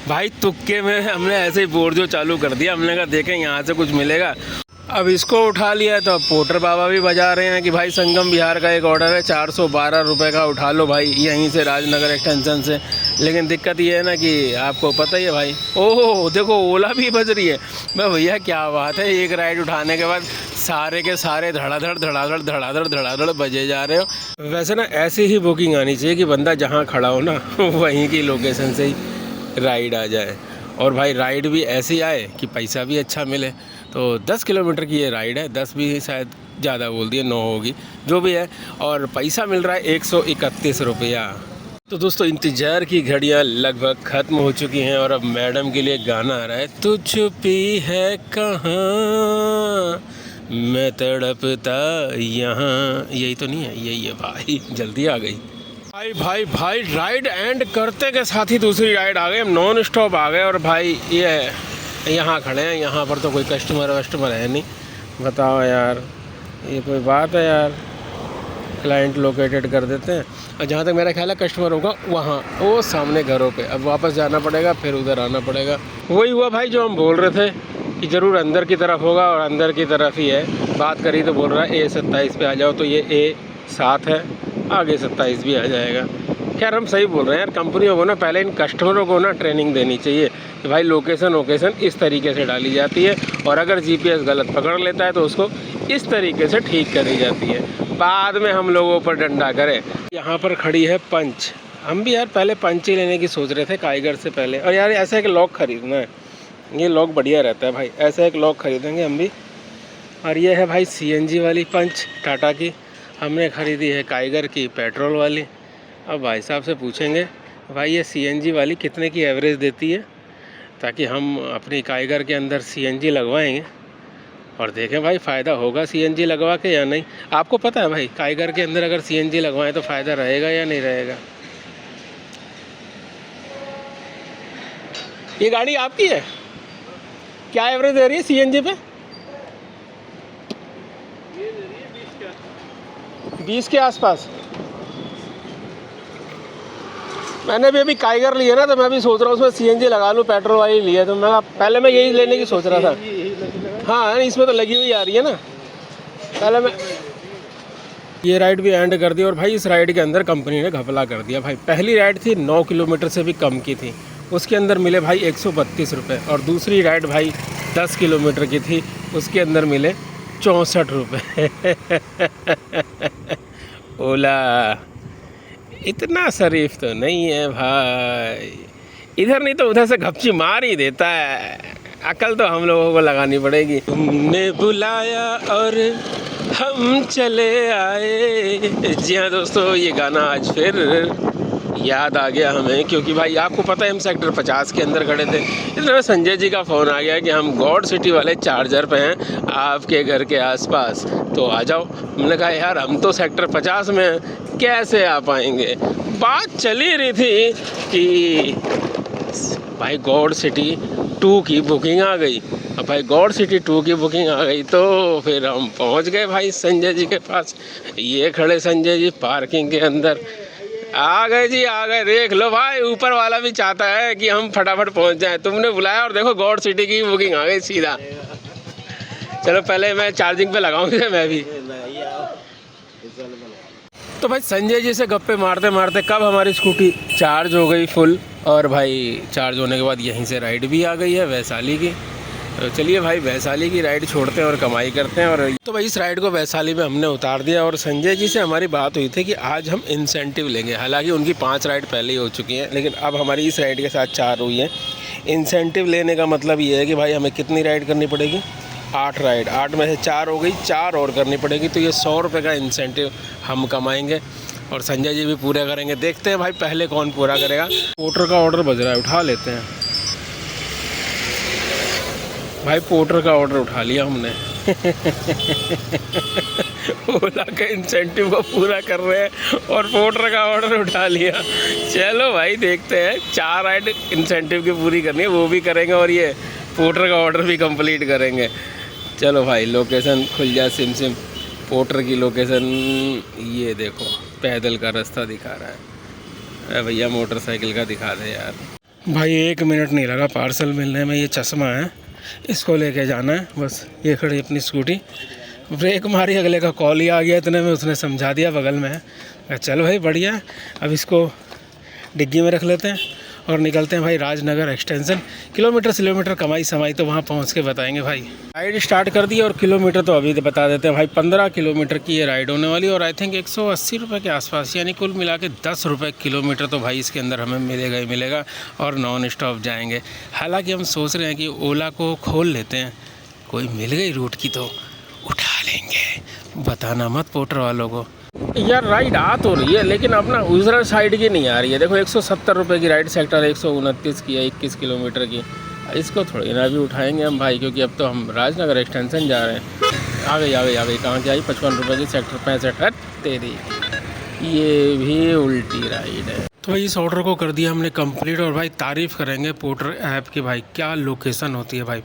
भाई तुक्के में हमने ऐसे ही बोर्ड जो चालू कर दिया, हमने कहा देखें यहाँ से कुछ मिलेगा। अब इसको उठा लिया तो अब पोटर बाबा भी बजा रहे हैं कि भाई संगम विहार का एक ऑर्डर है 412 रुपये का, उठा लो भाई यहीं से राजनगर एक्सटेंशन से। लेकिन दिक्कत ये है ना कि आपको पता ही है भाई, ओहो देखो ओला भी बज रही है। मैं भैया क्या बात है, एक राइड उठाने के बाद सारे के सारे धड़ाधड़ धड़ाधड़ धड़ाधड़ धड़ाधड़ बजे जा रहे हो। वैसे ना ऐसी ही बुकिंग आनी चाहिए कि बंदा जहाँ खड़ा हो ना वहीं की लोकेशन से ही राइड आ जाए, और भाई राइड भी ऐसी आए कि पैसा भी अच्छा मिले। तो 10 किलोमीटर की ये राइड है, 10 भी शायद ज़्यादा बोल दिए, 9 होगी जो भी है, और पैसा मिल रहा है 131 रुपया। तो दोस्तों इंतज़ार की घड़ियां लगभग ख़त्म हो चुकी हैं और अब मैडम के लिए गाना आ रहा है। तू छुपी है कहाँ मैं तड़पता यहाँ, यही तो नहीं है, यही है भाई, जल्दी आ गई। भाई राइड एंड करते के साथ ही दूसरी राइड आ गई, हम नॉन स्टॉप आ गए। और भाई ये यहाँ खड़े हैं, यहाँ पर तो कोई कस्टमर है नहीं, बताओ यार ये कोई बात है यार। क्लाइंट लोकेटेड कर देते हैं, और जहाँ तक मेरा ख्याल है कस्टमर होगा वहाँ वो सामने घरों पे, अब वापस जाना पड़ेगा, फिर उधर आना पड़ेगा। वही हुआ भाई जो हम बोल रहे थे कि ज़रूर अंदर की तरफ होगा, और अंदर की तरफ ही है। बात करी तो बोल रहा है A27 पे आ जाओ, तो ये A7 है, आगे 27 भी आ जाएगा। खैर हम सही बोल रहे हैं यार, कंपनियों को ना पहले इन कस्टमरों को ना ट्रेनिंग देनी चाहिए कि भाई लोकेशन इस तरीके से डाली जाती है, और अगर GPS गलत पकड़ लेता है तो उसको इस तरीके से ठीक करी जाती है, बाद में हम लोगों पर डंडा करें। यहाँ पर खड़ी है पंच, हम भी यार पहले पंच ही लेने की सोच रहे थे काइगर से पहले। और यार ऐसा एक लॉक ख़रीदना है, ये लॉक बढ़िया रहता है भाई, ऐसा एक लॉक ख़रीदेंगे हम भी। और ये है भाई CNG वाली पंच टाटा की, हमने ख़रीदी है काइगर की पेट्रोल वाली। अब भाई साहब से पूछेंगे भाई ये CNG वाली कितने की एवरेज देती है, ताकि हम अपनी काइगर के अंदर CNG लगवाएंगे और देखें भाई फ़ायदा होगा CNG लगवा के या नहीं। आपको पता है भाई काइगर के अंदर अगर CNG लगवाएं तो फ़ायदा रहेगा या नहीं रहेगा। ये गाड़ी आपकी है, क्या एवरेज दे रही है CNG पे? 20 के आसपास। मैंने भी अभी काइगर लिया ना, तो मैं भी सोच रहा हूँ उसमें CNG लगा लूँ, पेट्रोल वाली लिया तो मैं पहले मैं यही लेने की सोच रहा था। हाँ इसमें तो लगी हुई आ रही है ना, पहले मैं ये राइड भी एंड कर दी। और भाई इस राइड के अंदर कंपनी ने घपला कर दिया भाई। पहली राइड थी 9 किलोमीटर से भी कम की थी, उसके अंदर मिले भाई 132 रुपये, और दूसरी राइड भाई 10 किलोमीटर की थी, उसके अंदर मिले 64 रुपये। ओला इतना शरीफ तो नहीं है भाई, इधर नहीं तो उधर से घपची मार ही देता है। अकल तो हम लोगों को लगानी पड़ेगी। तुमने बुलाया और हम चले आए। जी हाँ दोस्तों, ये गाना आज फिर याद आ गया हमें, क्योंकि भाई आपको पता है हम सेक्टर 50 के अंदर खड़े थे, इसमें संजय जी का फ़ोन आ गया कि हम गॉड सिटी वाले चार्जर पे हैं आपके घर के आसपास, तो आ जाओ। हमने कहा यार हम तो सेक्टर 50 में हैं, कैसे आ पाएंगे। बात चली रही थी कि भाई गॉड सिटी 2 की बुकिंग आ गई। अब भाई गॉड सिटी 2 की बुकिंग आ गई तो फिर हम पहुंच गए भाई संजय जी के पास। ये खड़े संजय जी पार्किंग के अंदर, आ गए जी आ गए। देख लो भाई ऊपर वाला भी चाहता है कि हम फटाफट पहुंच जाएं, तुमने बुलाया और देखो गॉड सिटी की बुकिंग आ गई सीधा। चलो पहले मैं चार्जिंग पे लगाऊंगा मैं भी। तो भाई संजय जी से गप्पे मारते मारते कब हमारी स्कूटी चार्ज हो गई फुल, और भाई चार्ज होने के बाद यहीं से राइड भी आ गई है वैशाली की। तो चलिए भाई वैशाली की राइड छोड़ते हैं और कमाई करते हैं। और तो भाई इस राइड को वैशाली में हमने उतार दिया, और संजय जी से हमारी बात हुई थी कि आज हम इंसेंटिव लेंगे। हालांकि उनकी 5 राइड पहले ही हो चुकी हैं, लेकिन अब हमारी इस राइड के साथ 4 हुई हैं। इंसेंटिव लेने का मतलब ये है कि भाई हमें कितनी राइड करनी पड़ेगी, 8 राइड, 8 में से 4 हो गई, 4 और करनी पड़ेगी, तो ये 100 रुपये का इंसेंटिव हम कमाएंगे और संजय जी भी पूरे करेंगे। देखते हैं भाई पहले कौन पूरा करेगा। पोर्टर का ऑर्डर बज रहा है, उठा लेते हैं भाई। पोर्टर का ऑर्डर उठा लिया हमने। ओला के इंसेंटिव को पूरा कर रहे हैं और पोर्टर का ऑर्डर उठा लिया। चलो भाई देखते हैं, 4 राइड इंसेंटिव की पूरी करनी है, वो भी करेंगे और ये पोर्टर का ऑर्डर भी कंप्लीट करेंगे। चलो भाई लोकेशन खुल जाए, सिम सिम पोर्टर की लोकेशन ये देखो, पैदल का रास्ता दिखा रहा है। भैया मोटरसाइकिल का दिखा दे यार। भाई 1 मिनट नहीं लगा पार्सल मिलने में। ये चश्मा है, इसको लेके जाना है बस। ये खड़ी अपनी स्कूटी, ब्रेक मारी, अगले का कॉल ही आ गया इतने में, उसने समझा दिया बगल में है। चलो भाई बढ़िया है। अब इसको डिग्गी में रख लेते हैं और निकलते हैं भाई राजनगर एक्सटेंशन। किलोमीटर कमाई समाई तो वहाँ पहुँच के बताएंगे भाई। राइड स्टार्ट कर दी और किलोमीटर तो अभी बता देते हैं भाई। 15 किलोमीटर की ये राइड होने वाली और आई थिंक 180 रुपये के आसपास, यानी कुल मिला के 10 रुपये किलोमीटर तो भाई इसके अंदर हमें मिलेगा ही मिलेगा। और नॉन स्टॉप जाएंगे। हालांकि हम सोच रहे हैं कि ओला को खोल लेते हैं, कोई मिल गई रूट की तो उठा लेंगे, बताना मत पोर्टर वालों को। यार राइड आ तो रही है लेकिन अपना उधर साइड की नहीं आ रही है। देखो 170 रुपये की राइड सेक्टर 129 की है, 21 किलोमीटर की। इसको थोड़ी ना भी उठाएंगे हम भाई, क्योंकि अब तो हम राजनगर एक्सटेंशन जा रहे हैं। आ गई कहाँ की आई, 55 रुपये की सेक्टर 65। तेरी ये भी उल्टी राइड है। तो भाई इस ऑर्डर को कर दिया हमने कंप्लीट। और भाई तारीफ़ करेंगे पोर्टर ऐप की भाई, क्या लोकेशन होती है भाई।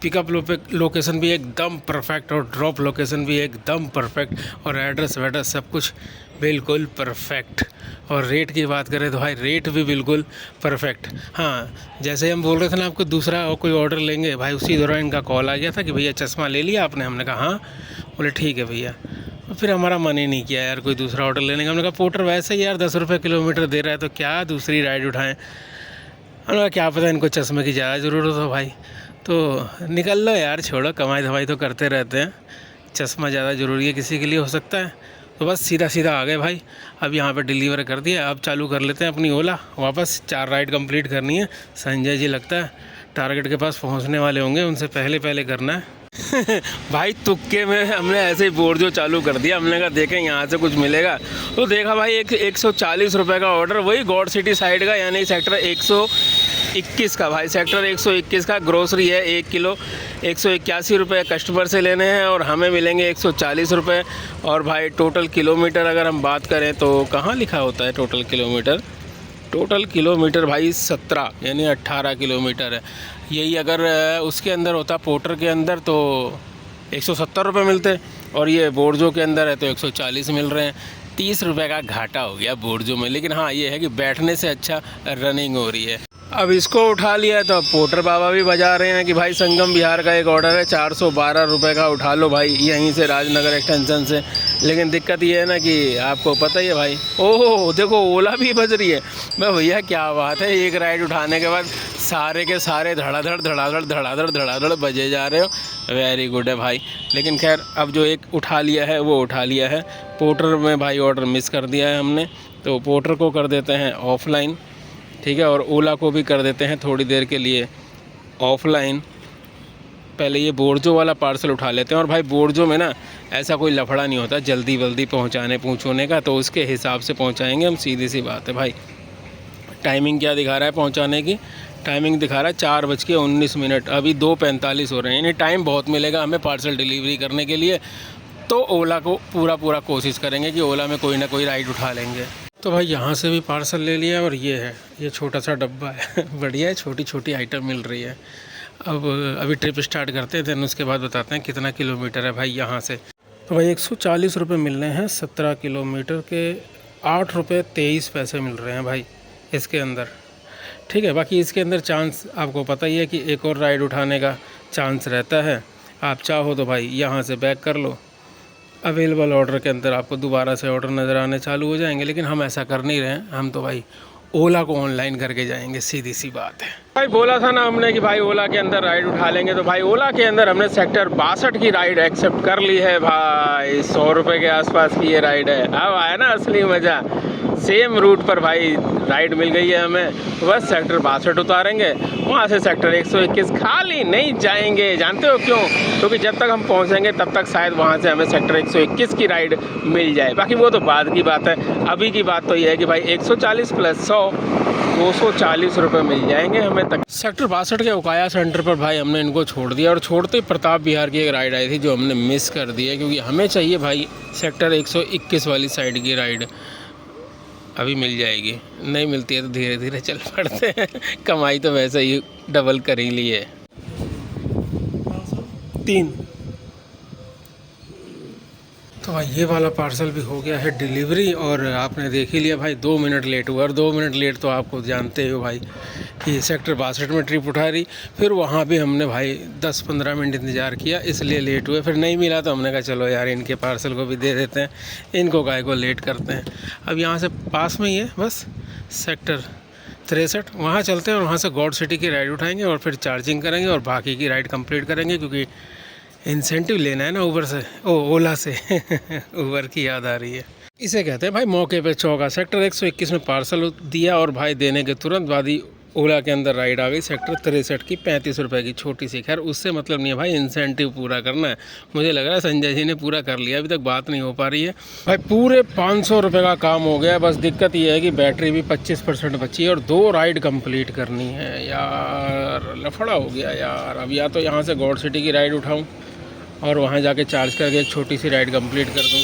पिकअप लोकेशन भी एकदम परफेक्ट और ड्रॉप लोकेशन भी एकदम परफेक्ट और एड्रेस वेड्रेस सब कुछ बिल्कुल परफेक्ट। और रेट की बात करें तो भाई रेट भी बिल्कुल परफेक्ट। हाँ, जैसे हम बोल रहे थे ना आपको दूसरा और कोई ऑर्डर लेंगे भाई, उसी दौरान इनका कॉल आ गया था कि भैया चश्मा ले लिया आपने। हमने कहा हाँ। बोले ठीक है भैया। फिर हमारा मन ही नहीं किया यार कोई दूसरा ऑर्डर लेने का। हमने कहा पोर्टर वैसे ही यार 10 रुपये किलोमीटर दे रहा है तो क्या दूसरी राइड उठाएं। हमने कहा क्या पता इनको चश्मे की ज़्यादा ज़रूरत हो भाई, तो निकल लो यार, छोड़ो, कमाई धमाई तो करते रहते हैं। चश्मा ज़्यादा ज़रूरी है किसी के लिए, हो सकता है। तो बस सीधा आ गए भाई। अब यहाँ पे डिलीवर कर दिया। अब चालू कर लेते हैं अपनी ओला वापस। 4 राइड कंप्लीट करनी है। संजय जी लगता है टारगेट के पास पहुँचने वाले होंगे, उनसे पहले करना है। भाई तुक्के में हमने ऐसे ही बोर्ड चालू कर दिया। हमने कहा देखें यहाँ से कुछ मिलेगा, तो देखा भाई 140 रुपये का ऑर्डर, वही गॉड सिटी साइड का, यानी सेक्टर 121 का भाई। सेक्टर 121 का ग्रोसरी है। 1 किलो 181 रुपये कस्टमर से लेने हैं और हमें मिलेंगे 140 रुपये। और भाई टोटल किलोमीटर अगर हम बात करें तो कहाँ लिखा होता है टोटल किलोमीटर? टोटल किलोमीटर भाई 17 यानी 18 किलोमीटर है। यही अगर उसके अंदर होता पोर्टर के अंदर तो 170 रुपये मिलते, और ये बोर्जो के अंदर है तो 140 मिल रहे हैं। 30 रुपये का घाटा हो गया बोर्जो में। लेकिन हाँ ये है कि बैठने से अच्छा रनिंग हो रही है। अब इसको उठा लिया है तो अब पोर्टर बाबा भी बजा रहे हैं कि भाई संगम बिहार का एक ऑर्डर है 412 रुपये का, उठा लो भाई यहीं से राजनगर एक्सटेंशन से। लेकिन दिक्कत ये है ना कि आपको पता ही है भाई, ओहो देखो ओला भी बज रही है। मैं भैया क्या बात है, एक राइड उठाने के बाद सारे के सारे धड़ाधड़ बजे जा रहे हो। वेरी गुड है भाई। लेकिन खैर अब जो एक उठा लिया है वो उठा लिया है। पोर्टर में भाई ऑर्डर मिस कर दिया है हमने, तो पोर्टर को कर देते हैं ऑफलाइन, ठीक है। और ओला को भी कर देते हैं थोड़ी देर के लिए ऑफलाइन। पहले ये बोर्जो वाला पार्सल उठा लेते हैं। और भाई बोर्जो में ना ऐसा कोई लफड़ा नहीं होता जल्दी पहुंचाने का, तो उसके हिसाब से पहुंचाएंगे हम, सीधी सी बात है भाई। टाइमिंग क्या दिखा रहा है पहुंचाने की? टाइमिंग दिखा रहा है 4:19। अभी 2:45 हो रहे हैं, यानी टाइम बहुत मिलेगा हमें पार्सल डिलीवरी करने के लिए। तो ओला को पूरा कोशिश करेंगे कि ओला में कोई ना कोई राइड उठा लेंगे। तो भाई यहाँ से भी पार्सल ले लिया और ये है, ये छोटा सा डब्बा है बढ़िया है, छोटी आइटम मिल रही है। अब अभी ट्रिप स्टार्ट करते हैं, देन उसके बाद बताते हैं कितना किलोमीटर है भाई यहाँ से। तो भाई 140 रुपये मिलने हैं 17 किलोमीटर के, 8 रुपये 23 पैसे मिल रहे हैं भाई इसके अंदर, ठीक है। बाकी इसके अंदर चांस आपको पता ही है कि एक और राइड उठाने का चांस रहता है। आप चाहो तो भाई यहाँ से बैक कर लो, अवेलेबल ऑर्डर के अंदर आपको दोबारा से ऑर्डर नज़र आने चालू हो जाएंगे। लेकिन हम ऐसा कर नहीं रहे हैं, हम तो भाई ओला को ऑनलाइन करके जाएंगे, सीधी सी बात है। भाई बोला था ना हमने कि भाई ओला के अंदर राइड उठा लेंगे, तो भाई ओला के अंदर हमने सेक्टर 62 की राइड एक्सेप्ट कर ली है भाई। 100 रुपये के आसपास की ये राइड है। अब आया ना असली मज़ा, सेम रूट पर भाई राइड मिल गई है हमें। तो बस सेक्टर 62 उतारेंगे, वहाँ से सेक्टर 121 खाली नहीं जाएंगे। जानते हो क्यों? क्योंकि जब तक हम पहुँचेंगे तब तक शायद वहाँ से हमें सेक्टर 121 की राइड मिल जाए। बाकी वो तो बाद की बात है। अभी की बात तो ये है कि भाई 140 + 100 240 रुपये मिल जाएंगे हमें तक। सेक्टर 62 के उकाया सेंटर पर भाई हमने इनको छोड़ दिया, और छोड़ते ही प्रताप बिहार की एक राइड आई थी जो हमने मिस कर दी है, क्योंकि हमें चाहिए भाई सेक्टर 121 वाली साइड की राइड। अभी मिल जाएगी, नहीं मिलती है तो धीरे धीरे चल पड़ते हैं। कमाई तो वैसे ही डबल कर ही ली है। 3 तो भाई ये वाला पार्सल भी हो गया है डिलीवरी, और आपने देख ही लिया भाई 2 मिनट लेट हुआ। और 2 मिनट लेट तो आपको जानते हो भाई कि सेक्टर 62 में ट्रिप उठा रही। फिर वहाँ भी हमने भाई 10-15 मिनट इंतज़ार किया, इसलिए लेट हुए। फिर नहीं मिला तो हमने कहा चलो यार इनके पार्सल को भी दे देते हैं, इनको काहे को लेट करते हैं। अब यहाँ से पास में ही है बस सेक्टर 63, वहाँ चलते हैं और वहाँ से गॉड सिटी की राइड उठाएंगे और फिर चार्जिंग करेंगे और बाकी की राइड कंप्लीट करेंगे, क्योंकि इंसेंटिव लेना है ना ऊबर से, ओला से ऊबर की याद आ रही है। इसे कहते हैं भाई मौके पे चौका। सेक्टर 121 में पार्सल दिया और भाई देने के तुरंत बाद ही ओला के अंदर राइड आ गई सेक्टर 63 की 35 रुपये की छोटी सी। खैर उससे मतलब नहीं है भाई, इंसेंटिव पूरा करना है। मुझे लग रहा है संजय जी ने पूरा कर लिया, अभी तक बात नहीं हो पा रही है भाई। पूरे 500 रुपये का काम हो गया। बस दिक्कत ये है कि बैटरी भी 25% बची है और 2 राइड कंप्लीट करनी है यार। लफड़ा हो गया यार। अब या तो यहाँ से गॉड सिटी की राइड उठाऊँ और वहाँ जाके चार्ज करके एक छोटी सी राइड कंप्लीट कर दूँ,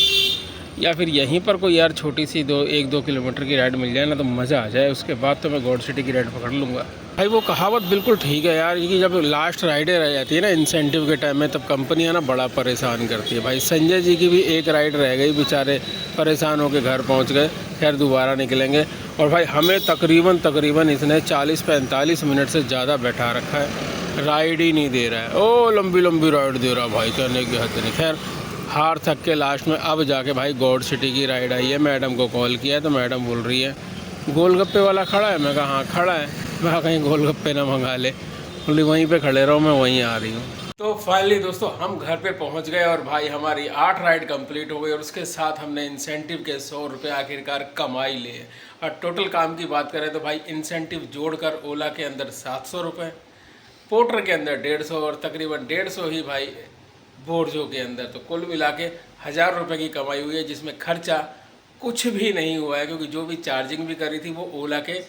या फिर यहीं पर कोई यार छोटी सी 1-2 किलोमीटर की राइड मिल जाए ना तो मज़ा आ जाए। उसके बाद तो मैं गॉड सिटी की राइड पकड़ लूँगा भाई। वो कहावत बिल्कुल ठीक है यार, क्योंकि जब लास्ट राइडें रह जाती है ना इंसेंटिव के टाइम में, तब कंपनियां ना बड़ा परेशान करती है भाई। संजय जी की भी एक राइड रह गई, बेचारे परेशान होकर घर पहुंच गए। खैर दोबारा निकलेंगे। और भाई हमें तकरीबन इसने 40-45 मिनट से ज़्यादा बैठा रखा है, राइड ही नहीं दे रहा है। ओ लंबी राइड दे रहा भाई, कहने की हद नहीं। खैर हार थक के लास्ट में अब जाके भाई गॉड सिटी की राइड आई है। मैडम को कॉल किया है तो मैडम बोल रही है गोलगप्पे वाला खड़ा है। मैं कहा हाँ खड़ा है। मैं कहा कहीं गोलगप्पे ना मंगा ले। बोली वहीं पे खड़े रहो, मैं वहीं आ रही हूँ। तो फाइनली दोस्तों हम घर पे पहुँच गए और भाई हमारी 8 राइड कंप्लीट हो गई और उसके साथ हमने इंसेंटिव के 100 रुपये आखिरकार कमाई लिए। और टोटल काम की बात करें तो भाई इंसेंटिव जोड़कर ओला के अंदर 700 रुपये, पोर्टर के अंदर 150 और तकरीबन 150 ही भाई बोर्जो के अंदर। तो कुल मिला के 1000 रुपये की कमाई हुई है, जिसमें खर्चा कुछ भी नहीं हुआ है, क्योंकि जो भी चार्जिंग भी करी थी वो ओला के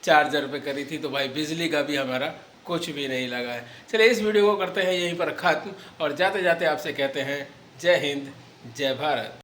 चार्जर पे करी थी। तो भाई बिजली का भी हमारा कुछ भी नहीं लगा है। चलिए इस वीडियो को करते हैं यहीं पर ख़त्म और जाते जाते आपसे कहते हैं जय हिंद जय भारत।